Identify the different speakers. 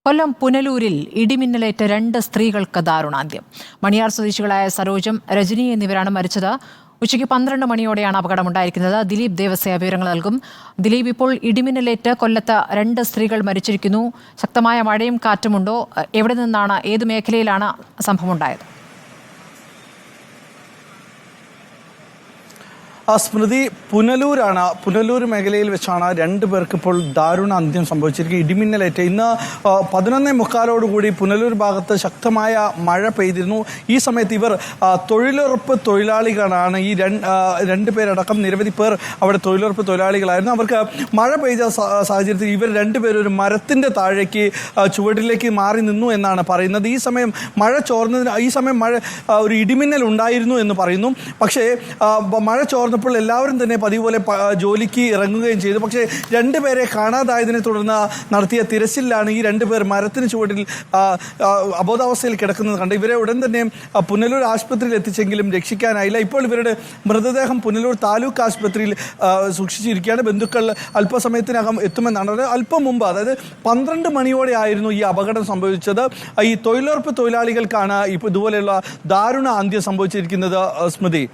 Speaker 1: കൊല്ലം പുനലൂരിൽ ഇടിമിന്നലേറ്റ് 2 സ്ത്രീകൾക്ക് ദാരുണാന്ത്യം. മണിയാർ സ്വദേശികളായ സരോജം, രജനി എന്നിവരാണ് മരിച്ചത്. ഉച്ചയ്ക്ക് 12 മണിയോടെയാണ് അപകടമുണ്ടായിരിക്കുന്നത്. ദിലീപ് ദേവസ്യ വിവരങ്ങൾ നൽകും. ദിലീപ്, ഇപ്പോൾ ഇടിമിന്നലേറ്റ് കൊല്ലത്ത് 2 സ്ത്രീകൾ മരിച്ചിരിക്കുന്നു. ശക്തമായ മഴയും കാറ്റുമുണ്ടോ? എവിടെ നിന്നാണ്, ഏത് മേഖലയിലാണ് സംഭവമുണ്ടായത്?
Speaker 2: സ്മൃതി, പുനലൂരാണ്. പുനലൂർ മേഖലയിൽ വെച്ചാണ് 2 പേർക്ക് ഇപ്പോൾ ദാരുണ അന്ത്യം സംഭവിച്ചിരിക്കുന്നത്. ഇടിമിന്നലേറ്റ് ഇന്ന് 11:45 പുനലൂർ ഭാഗത്ത് ശക്തമായ മഴ പെയ്തിരുന്നു. ഈ സമയത്ത് ഇവർ തൊഴിലുറപ്പ് തൊഴിലാളികളാണ്. ഈ 2 പേരടക്കം നിരവധി പേർ അവിടെ തൊഴിലുറപ്പ് തൊഴിലാളികളായിരുന്നു. അവർക്ക് മഴ പെയ്ത സാഹചര്യത്തിൽ ഇവർ 2 പേരും ഒരു മരത്തിൻ്റെ താഴേക്ക് ചുവട്ടിലേക്ക് മാറി നിന്നു എന്നാണ് പറയുന്നത്. ഈ സമയം മഴ ചോർന്നതിന് ഒരു ഇടിമിന്നൽ ഉണ്ടായിരുന്നു എന്ന് പറയുന്നു. പക്ഷേ മഴ ചോർന്നപ്പോൾ എല്ലാവരും തന്നെ പതിവ് പോലെ ജോലിക്ക് ഇറങ്ങുകയും ചെയ്തു. പക്ഷേ 2 പേരെ കാണാതായതിനെ തുടർന്ന് നടത്തിയ തിരച്ചിലാണ് ഈ 2 പേർ മരത്തിന് ചുവട്ടിൽ അബോധാവസ്ഥയിൽ കിടക്കുന്നത് കണ്ട് ഇവരെ ഉടൻ തന്നെ പുനലൂർ ആശുപത്രിയിൽ എത്തിച്ചെങ്കിലും രക്ഷിക്കാനായില്ല. ഇപ്പോൾ ഇവരുടെ മൃതദേഹം പുനലൂർ താലൂക്ക് ആശുപത്രിയിൽ സൂക്ഷിച്ചിരിക്കുകയാണ്. ബന്ധുക്കൾ അല്പസമയത്തിനകം എത്തുമെന്നാണ്. അല്പം മുമ്പ്, അതായത് 12 മണിയോടെ ആയിരുന്നു ഈ അപകടം സംഭവിച്ചത്. ഈ തൊഴിലുറപ്പ് തൊഴിലാളികൾക്കാണ് ഇപ്പോൾ ഇതുപോലെയുള്ള ദാരുണ അന്ത്യം സംഭവിച്ചിരിക്കുന്നത്. സ്മൃതി.